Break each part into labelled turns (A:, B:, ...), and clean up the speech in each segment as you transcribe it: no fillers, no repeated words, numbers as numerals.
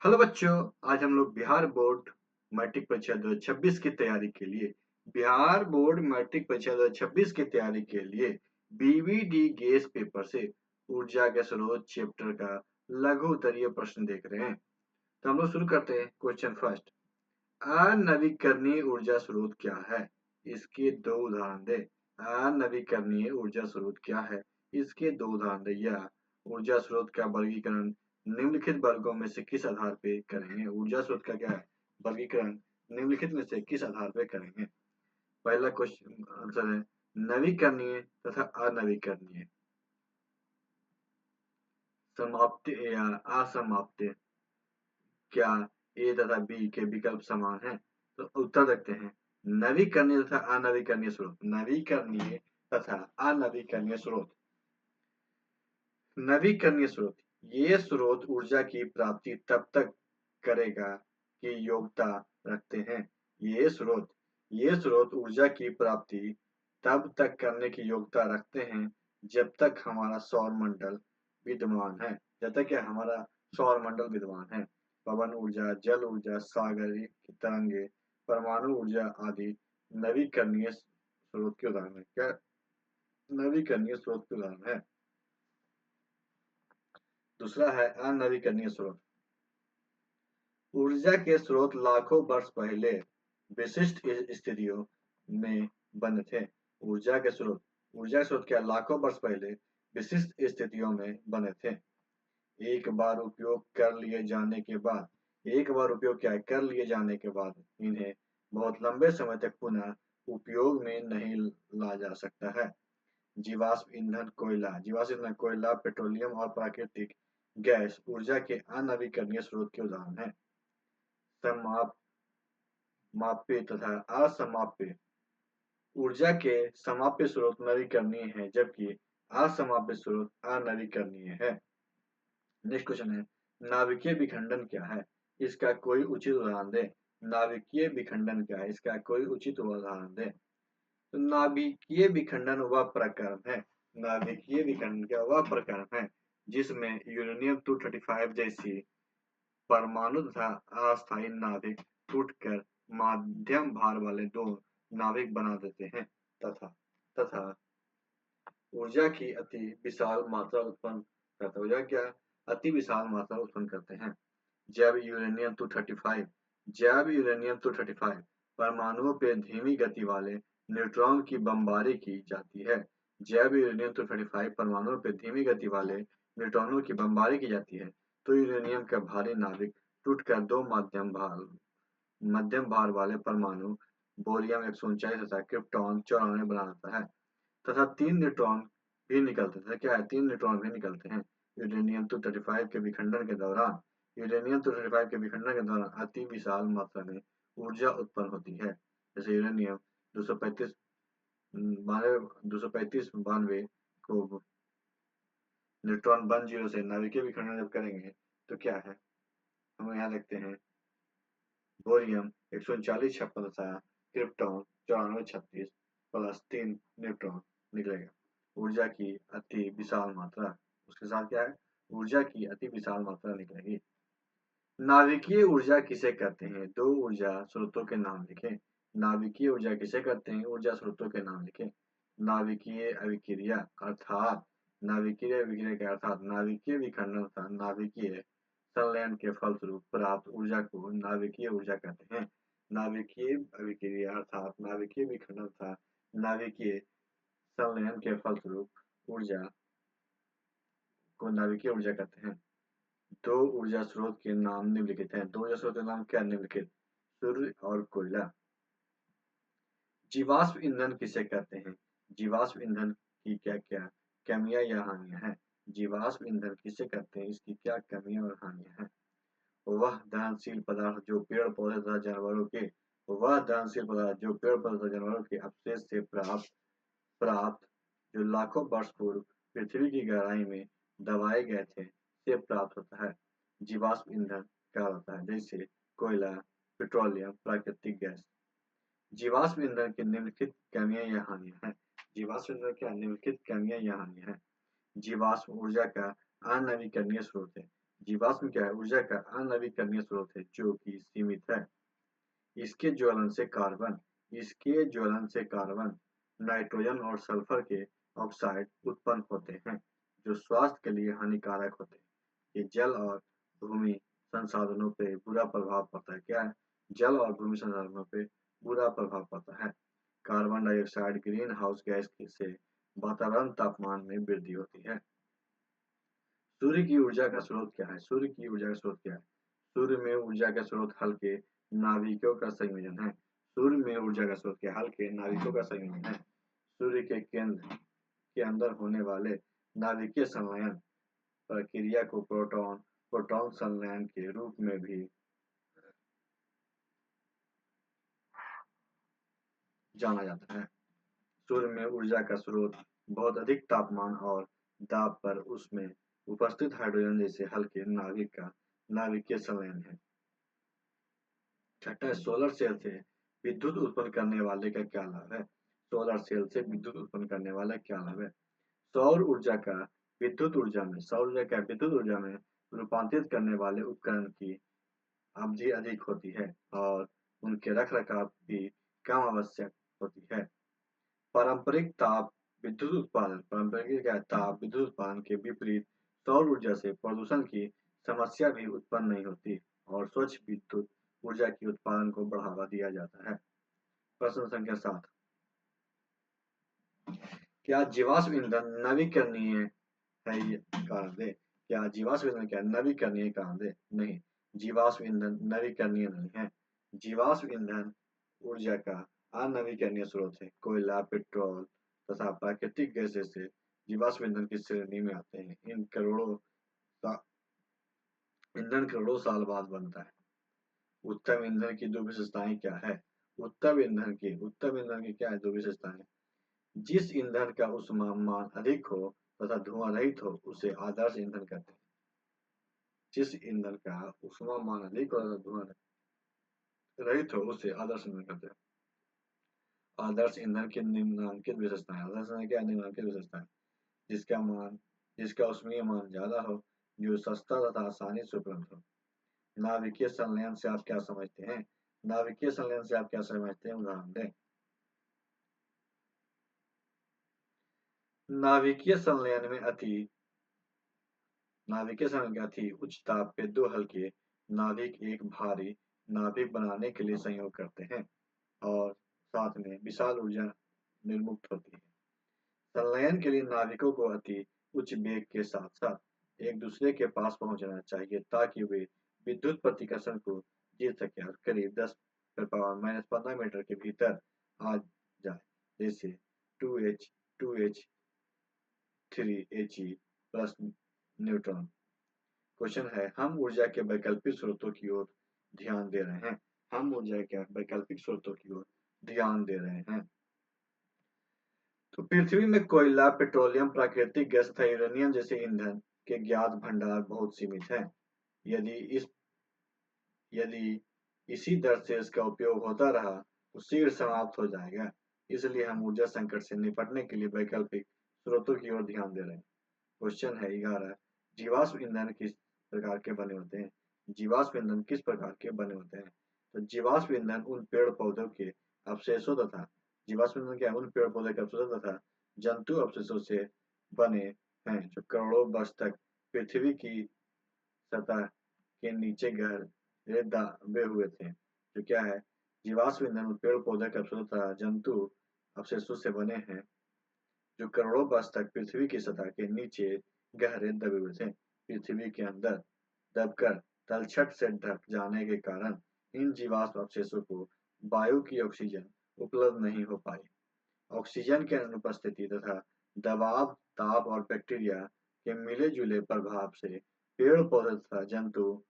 A: Hello बच्चों, आज हम लोग बिहार बोर्ड मैट्रिक परीक्षा 2026 की तैयारी के लिए बीवीडी गैस पेपर से ऊर्जा के स्रोत चैप्टर का लघु उत्तरीय प्रश्न देख रहे हैं। तो हम लोग शुरू करते हैं। क्वेश्चन फर्स्ट, अनवीकरणीय ऊर्जा स्रोत क्या है? इसके दो उदाहरण दे। अनवीकरणीय ऊर्जा स्रोत क्या है? इसके दो उदाहरण दे। या ऊर्जा स्रोत का वर्गीकरण निम्नलिखित वर्गों में से किस आधार पे करेंगे? ऊर्जा स्रोत का क्या है वर्गीकरण, निम्नलिखित में से किस आधार पे करेंगे? पहला क्वेश्चन आंसर है नवीकरणीय तथा अनवीकरणीय, समाप्त या असमाप्त। क्या ए तथा बी के विकल्प समान हैं? तो उत्तर देखते हैं। नवीकरणीय तथा अनवीकरणीय स्रोत। नवीकरणीय तथा अनवीकरणीय स्रोत। नवीकरणीय स्रोत, ये स्रोत ऊर्जा की प्राप्ति तब तक करेगा कि योग्यता रखते हैं। ये स्रोत ऊर्जा की प्राप्ति तब तक करने की योग्यता रखते हैं जब तक हमारा सौर मंडल विद्यमान है। जब तक हमारा सौर मंडल विद्यमान है। पवन ऊर्जा, जल ऊर्जा, सागरीय तरंगे, परमाणु ऊर्जा आदि नवीकरणीय स्रोत के उदाहरण है। क्या नवीकरणीय स्रोत के उदाहरण है? दूसरा है अनवीकरणीय स्रोत। ऊर्जा के स्रोत लाखों वर्ष पहले विशिष्ट स्थितियों में बने थे। ऊर्जा के स्रोत क्या लाखों वर्ष पहले विशिष्ट स्थितियों में बने थे। एक बार उपयोग कर लिए जाने के बाद कर लिए जाने के बाद इन्हें बहुत लंबे समय तक पुनः उपयोग में नहीं ला जा सकता है। जीवाश्म ईंधन कोयला, पेट्रोलियम और प्राकृतिक गैस ऊर्जा के अनवीकरणीय स्रोत के उदाहरण हैं। समाप्य तथा असमाप्य। ऊर्जा के समाप्य स्रोत नवीकरणीय है, जबकि असमाप्य स्रोत अनवीकरणीय है। नेक्स्ट क्वेश्चन है, नाभिकीय विखंडन क्या है? इसका कोई उचित उदाहरण दे। नाभिकीय विखंडन क्या है? इसका कोई उचित उदाहरण दे। तो नाभिकीय विखंडन वह प्रकरण है जिसमें यूरेनियम 235 जैसी परमाणु तथा अस्थायी नाभिक टूटकर मध्यम भार वाले दो नाभिक बना देते हैं तथा ऊर्जा की अति विशाल मात्रा उत्पन्न करते हैं। जैव यूरेनियम 235 परमाणुओं पर धीमी गति वाले न्यूट्रॉन की बमबारी की जाती है। जैव यूरेनियम 235 परमाणुओं पर धीमी गति वाले न्यूट्रॉनों की बमबारी की जाती है तो यूरेनियम का भारी नाभिक टूटकर दो मध्यम भार वाले परमाणु बोरियम 139 तथा क्रिप्टॉन 94 बनाता है तथा तीन न्यूट्रॉन भी निकलते हैं। यूरेनियम 235 के विखंडन के दौरान अति विशाल मात्रा में ऊर्जा उत्पन्न होती है। जैसे यूरेनियम 235 92 को न्यूट्रॉन 10 से नाभिकीय विखंडन जब करेंगे तो क्या है, हम यहाँ देखते हैं बोरियम 139 56 तथा क्रिप्टॉन 94 36 प्लस 3 न्यूट्रॉन निकलेगा। ऊर्जा की अति विशाल मात्रा, उसके साथ क्या है, ऊर्जा की अति विशाल मात्रा निकलेगी। नाभिकीय ऊर्जा किसे कहते हैं? दो ऊर्जा स्रोतों के नाम लिखें। नाभिकीय ऊर्जा किसे कहते हैं? ऊर्जा स्रोतों के नाम लिखें। नाभिकीय अभिक्रिया अर्थात नाभिकीय विखंडन तथा नाभिकीय संलयन के फलस्वरूप प्राप्त ऊर्जा को नाभिकीय ऊर्जा कहते हैं। नाभिकीय अभिक्रिया अर्थात नाभिकीय विखंडन तथा नाभिकीय संलयन के फलस्वरूप ऊर्जा को नाभिकीय ऊर्जा कहते हैं। दो ऊर्जा स्रोत के नाम निम्नलिखित हैं। दो ऊर्जा स्रोत के नाम क्या निम्नलिखित? सूर्य और कोयला। जीवाश्म ईंधन किसे कहते हैं? जीवाश्म ईंधन की क्या क्या कमियां या हानियां हैं? जीवाश्म ईंधन किसे कहते हैं? इसकी क्या कमियां और हानियां हैं? वह दहनशील पदार्थ जो पेड़ पौधे तथा जानवरों के अपशेष से प्राप्त जो लाखों वर्ष पूर्व पृथ्वी की गहराई में दबाए गए थे से प्राप्त होता है। जीवाश्म ईंधन क्या होता है? जैसे कोयला, पेट्रोलियम, प्राकृतिक गैस। जीवाश्म ईंधन की निम्नलिखित कमियां या हानियां हैं। जीवाश्म ईंधन क्या निम्नलिखित कमियां या हानियां हैं? जीवाश्म ऊर्जा का अनवीकरणीय स्रोत है। जीवाश्म क्या है? ऊर्जा का अननवीकरणीय स्रोत है जो कि सीमित है। इसके ज्वलन से कार्बन नाइट्रोजन और सल्फर के ऑक्साइड उत्पन्न होते हैं जो स्वास्थ्य के लिए हानिकारक होते हैं। ये जल और भूमि संसाधनों पे बुरा प्रभाव पड़ता है। क्या है? जल और भूमि संसाधनों पे बुरा प्रभाव पड़ता है। Carbon dioxide green house gas से वातावरण तापमान में वृद्धि होती है। सूर्य की ऊर्जा का स्रोत क्या है? सूर्य की ऊर्जा का स्रोत क्या है? सूर्य में ऊर्जा का स्रोत हल्के नाभिकों का संयोजन है। सूर्य में ऊर्जा का स्रोत क्या है? हल्के नाभिकों का संयोजन है। सूर्य के केंद्र के अंदर होने वाले नाभिकीय संलयन प्रक्रिया को प्रोटॉन संलयन के रूप में भी जाना जाता है। सूर्य में ऊर्जा का स्रोत बहुत अधिक तापमान और दाब पर उसमें उपस्थित हाइड्रोजन जैसे हल्के नाभिकीय संलयन है। छठा, सोलर सेल से विद्युत उत्पन्न करने वाले का क्या लाभ है? सोलर सेल से विद्युत उत्पन्न करने वाला क्या लाभ है? सौर ऊर्जा का विद्युत ऊर्जा में रूपांतरित करने वाले उपकरण की अवधि अधिक होती है और उनके रखरखाव भी कम आवश्यक होती है। पारंपरिक ताप विद्युत उत्पादन के विपरीत सौर ऊर्जा से प्रदूषण की समस्या भी उत्पन्न नहीं होती और स्वच्छ विद्युत ऊर्जा के उत्पादन को बढ़ावा दिया जाता है। प्रश्न संख्या 7, क्या जीवाश्म ईंधन नवीकरणीय है? ये कारण दे। क्या जीवाश्म ईंधन क्या नवीकरणीय? कारण दे। नहीं, जीवाश्म ईंधन नवीकरणीय नहीं है। जीवाश्म ईंधन ऊर्जा का अनवीकरणीय स्रोत है। कोयला, पेट्रोल तथा प्राकृतिक गैस जैसे जीवाश्म ईंधन की श्रेणी में आते हैं। ईंधन करोड़ों साल बाद बनता है। उत्तम ईंधन की दो विशेषताएं क्या है? उत्तम ईंधन की क्या है? दो विशेषताएं। जिस ईंधन का ऊष्मामान अधिक हो तथा धुआं रहित हो उसे आदर्श ईंधन कहते हैं। जिस ईंधन का ऊष्मामान अधिक हो तथा धुआं रहित हो उसे आदर्श ईंधन कहते हैं। आदर्श ईंधन की निम्नलिखित विशेषताएं। आदर्श ईंधन क्या निम्नलिखित विशेषताएं? जिसका ऊष्मीय मान ज्यादा हो, जो सस्ता तथा आसानी से उपलब्ध हो। नाभिकीय संलयन से आप क्या समझते हैं? नाभिकीय संलयन से आप क्या समझते हैं? उदाहरण दें। नाभिकीय संलयन में अति उच्च ताप पे दो हल्के नाभिक एक भारी नाभिक बनाने के लिए संयोग करते हैं और साथ में विशाल ऊर्जा निर्मुक्त होती है। संलयन के लिए नाभिकों को अति उच्च वेग के साथ साथ एक दूसरे के पास पहुंचना चाहिए ताकि वे विद्युत प्रतिकर्षण को जीत सके और करीब 10⁻⁻15 मीटर के भीतर आ जाए, जैसे 2h 2h 3he plus neutron. Question है, हम ऊर्जा के वैकल्पिक स्रोतों की ओर ध्यान दे रहे हैं। हम ऊर्जा के वैकल्पिक स्रोतों की ओर ध्यान दे रहे हैं। तो पृथ्वी में कोयला, पेट्रोलियम, प्राकृतिक गैस तथा यूरेनियम जैसे ईंधन के ज्ञात भंडार बहुत सीमित हैं। यदि इस यदि इसी दर से इसका उपयोग होता रहा तो शीघ्र समाप्त हो जाएगा। इसलिए हम ऊर्जा संकट से निपटने के लिए वैकल्पिक स्रोतों की ओर ध्यान दे रहे हैं। क्वेश्चन है 11, जीवाश्म ईंधन किस प्रकार के बने होते हैं? जीवाश्म ईंधन किस प्रकार के बने होते हैं? तो जीवाश्म ईंधन उन पेड़ पौधों के अवशेषों तथा जीवाश्म ईंधन क्या है? उन पेड़ पौधे के अवशेषों तथा जंतु अवशेषों से बने हैं जो करोड़ों वर्ष तक पृथ्वी की सतह के नीचे गहरे दबे हुए थे। जो क्या है? जीवाश्म ईंधन उन पेड़ पौधे के अवशेषों तथा जंतु अवशेषों से बने हैं जो करोड़ों वर्ष तक पृथ्वी की सतह के नीचे गहरे दबे हुए थे। पृथ्वी के अंदर दबकर तलछट से ढक जाने के कारण इन जीवाश्म अवशेषों को वायु की ऑक्सीजन उपलब्ध नहीं हो पाई। ऑक्सीजन की अनुपस्थिति तथा दबाव, ताप और बैक्टीरिया के मिले-जुले प्रभाव से पेड़ पौधे तथा जंतु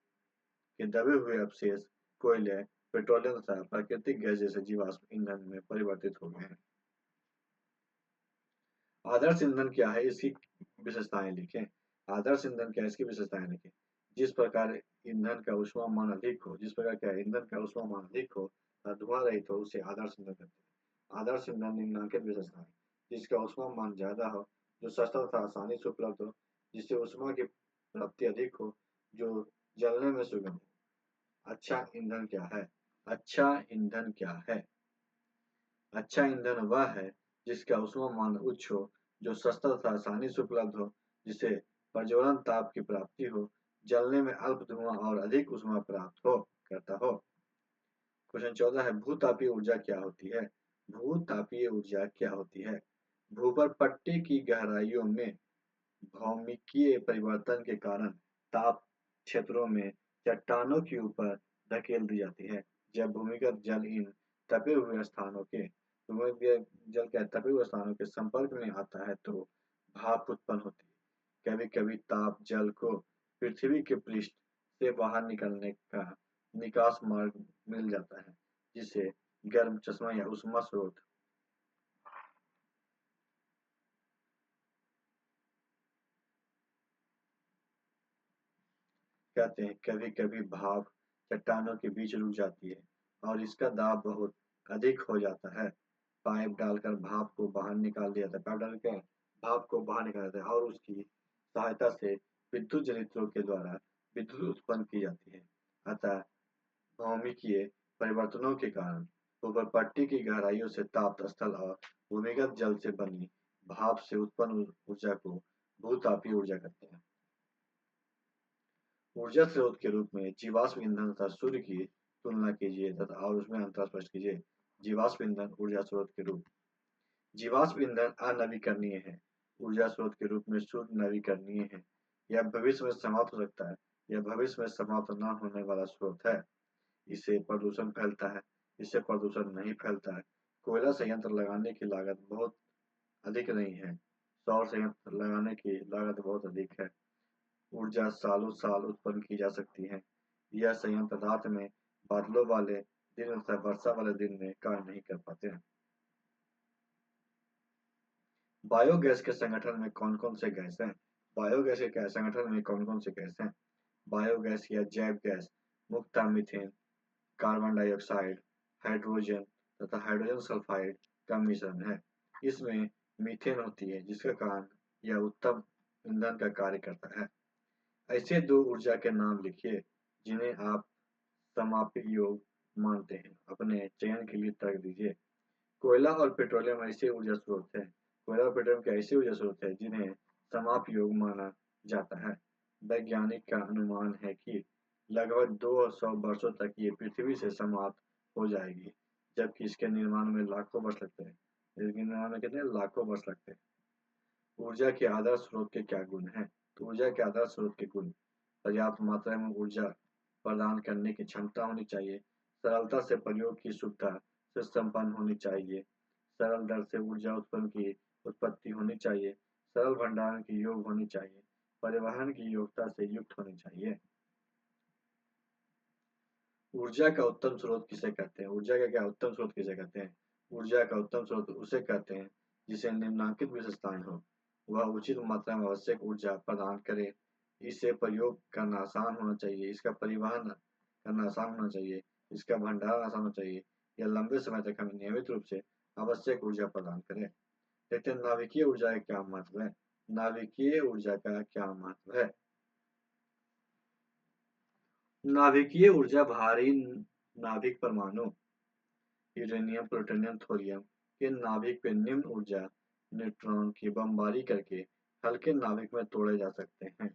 A: के दबे हुए अवशेष कोयले, पेट्रोलियम तथा प्राकृतिक गैस जैसे जीवाश्म ईंधन में परिवर्तित हो गए हैं। आदर्श ईंधन क्या है? इसकी विशेषताएं लिखें। आदर्श ईंधन क्या है? इसकी विशेषताएं लिखें। जिस प्रकार ईंधन का ऊष्मामान अधिक हो, जिस प्रकार क्या है? ईंधन का ऊष्मामान अधिक हो तथा धुआं रहित हो उसे आदर्श ईंधन कहते हैं। आदर्श ईंधन निम्नलिखित विशेषताएं। जिसका ऊष्मामान ज्यादा हो, जो सस्ता तथा आसानी से उपलब्ध हो, जिससे ऊष्मा की प्राप्ति अधिक हो, जो जलने में सुगम हो। अच्छा ईंधन क्या है? अच्छा ईंधन क्या है? अच्छा ईंधन वह है जिसका ऊष्मामान उच्च हो, जो सस्ता तथा आसानी से उपलब्ध हो, जिसे प्रज्वलन ताप की प्राप्ति हो, जलने में अल्प धुआं और अधिक ऊष्मा प्राप्त हो करता हो। क्वेश्चन 14 है, भूतापीय ऊर्जा क्या होती है? भूतापीय ऊर्जा क्या होती है? भूपर पट्टी की गहराइयों में भौमिकीय परिवर्तन के कारण ताप क्षेत्रों में चट्टानों के ऊपर धकेल दी जाती है। जब भूमिगत जल इन तपे हुए स्थानों के भूमिगत जल के तपे हुए स्थानों के संपर्क में आता है तो भाप उत्पन्न होती है। कभी कभी ताप जल को पृथ्वी के पृष्ठ से बाहर निकलने का निकास मार्ग मिल जाता है, जिसे गर्म चश्मा या उष्मा स्रोत कहते हैं। कभी कभी भाप चट्टानों के बीच रुक जाती है और इसका दाब बहुत अधिक हो जाता है। पाइप डालकर भाप को बाहर निकाल दिया जाता है। पाइप डालकर भाप को बाहर निकाला जाता है और उसकी सहायता से विद्युत जनित्रों के द्वारा विद्युत उत्पन्न की जाती है। अतः भौमिकीय परिवर्तनों के कारण ऊपर पट्टी की गहराइयों से ताप स्थल और भूमिगत जल से बनी भाप से उत्पन्न ऊर्जा को भूतापीय ऊर्जा कहते हैं। ऊर्जा स्रोत के रूप में जीवाश्म ईंधन तथा सूर्य की तुलना कीजिए तथा और उसमें अंतर स्पष्ट कीजिए। जीवाश्म ईंधन ऊर्जा स्रोत के रूप। जीवाश्म ईंधन अनवीकरणीय है। ऊर्जा स्रोत के रूप में सूर्य नवीकरणीय है। यह भविष्य में समाप्त हो सकता है। यह भविष्य में समाप्त न होने वाला स्रोत है। इससे प्रदूषण फैलता है। इससे प्रदूषण नहीं फैलता है। कोयला संयंत्र लगाने की लागत बहुत अधिक नहीं है। सौर संयंत्र लगाने की लागत बहुत अधिक है। ऊर्जा सालों साल उत्पन्न की जा सकती है। यह संयंत्र रात में बादलों वाले दिन तथा वर्षा वाले दिन में कार्य नहीं कर पाते हैं। बायोगैस के संगठन में कौन कौन से गैस हैं? बायोगैस के संगठन में कौन कौन से गैस हैं? बायोगैस या जैव गैस मुख्यतः मीथेन, कार्बन डाइऑक्साइड, हाइड्रोजन तथा हाइड्रोजन सल्फाइड का मिश्रण है। इसमें मीथेन होती है जिसके कारण यह उत्तम ईंधन का कार्य करता है। ऐसे दो ऊर्जा के नाम लिखिए जिन्हें आप समाप्य योग मानते हैं। अपने चयन के लिए तर्क दीजिए। कोयला और पेट्रोलियम ऐसे ऊर्जा स्रोत हैं। कोयला और पेट्रोलियम के ऐसे ऊर्जा स्रोत हैं जिन्हें समाप्य योग माना जाता है। वैज्ञानिक का अनुमान है कि लगभग 200 वर्षों तक ये पृथ्वी से समाप्त हो जाएगी, जबकि इसके निर्माण में लाखों वर्ष लगते हैं। इसके निर्माण में कितने लाखों वर्ष लगते हैं। ऊर्जा के आदर्श स्रोत के क्या गुण हैं? तो ऊर्जा के आदर्श स्रोत के गुण: पर्याप्त मात्रा में ऊर्जा प्रदान करने की क्षमता होनी चाहिए, सरलता से प्रयोग की सुविधा से संपन्न होनी चाहिए, सरल दर से ऊर्जा उत्पन्न की उत्पत्ति होनी चाहिए, सरल भंडारण की योग होनी चाहिए, परिवहन की योग्यता से युक्त होनी चाहिए। ऊर्जा का उत्तम स्रोत किसे कहते हैं? ऊर्जा का क्या उत्तम स्रोत किसे कहते हैं? ऊर्जा का उत्तम स्रोत उसे कहते हैं जिसे निम्नलिखित विशेषताएं हो। वह उचित मात्रा में आवश्यक ऊर्जा प्रदान करे, इसे प्रयोग करना आसान होना चाहिए, इसका परिवहन करना आसान होना चाहिए, इसका भंडारण आसान होना चाहिए, यह लंबे समय तक हमें नियमित रूप से आवश्यक ऊर्जा प्रदान करे। देखते हैं नाभिकीय ऊर्जा का क्या महत्व है। नाभिकीय ऊर्जा का क्या महत्व है? नाभिकीय ऊर्जा भारी नाभिक परमाणु यूरेनियम, प्लूटोनियम, थोरियम के नाभिक पे निम्न ऊर्जा न्यूट्रॉन की बमबारी करके हल्के नाभिक में तोड़े जा सकते हैं।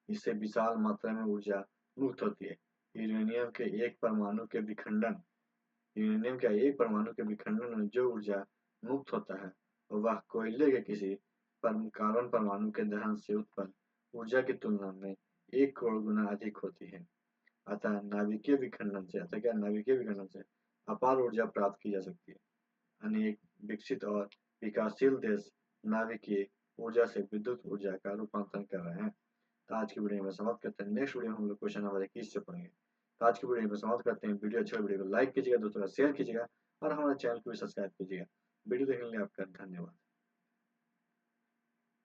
A: इससे विशाल मात्रा में ऊर्जा मुक्त होती है। यूरेनियम के एक परमाणु के विखंडन यूरेनियम के एक परमाणु के विखंडन में जो ऊर्जा मुक्त होता है वह कोयले के किसी कार्बन परमाणु के दहन से उत्पन्न ऊर्जा की तुलना में 1 करोड़ गुना अधिक होती है। अतः क्या नाभिकीय विखंडन से अपार ऊर्जा प्राप्त की जा सकती है। अनेक विकसित और विकासशील देश नाभिकीय ऊर्जा से विद्युत ऊर्जा का रूपांतरण कर रहे हैं। तो आज की वीडियो में समाप्त करते हैं। नेक्स्ट वीडियो में हम लोग क्वेश्चन नंबर 21 से पढ़ेंगे। तो आज की वीडियो में समाप्त करते हैं। वीडियो अच्छा वीडियो को लाइक कीजिएगा, दोस्तों का शेयर कीजिएगा और हमारे चैनल को भी सब्सक्राइब कीजिएगा। वीडियो देखने के लिए आपका धन्यवाद।